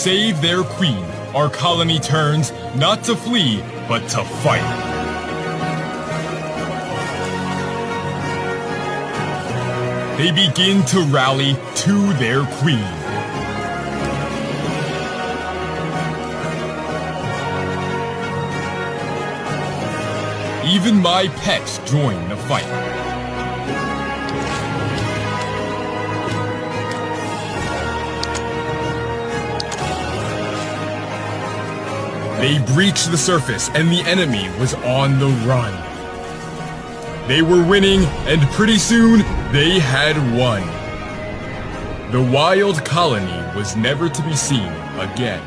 Save their queen, our colony turns not to flee, but to fight. They begin to rally to their queen. Even my pets join the fight. They breached the surface and the enemy was on the run. They were winning and pretty soon they had won. The wild colony was never to be seen again.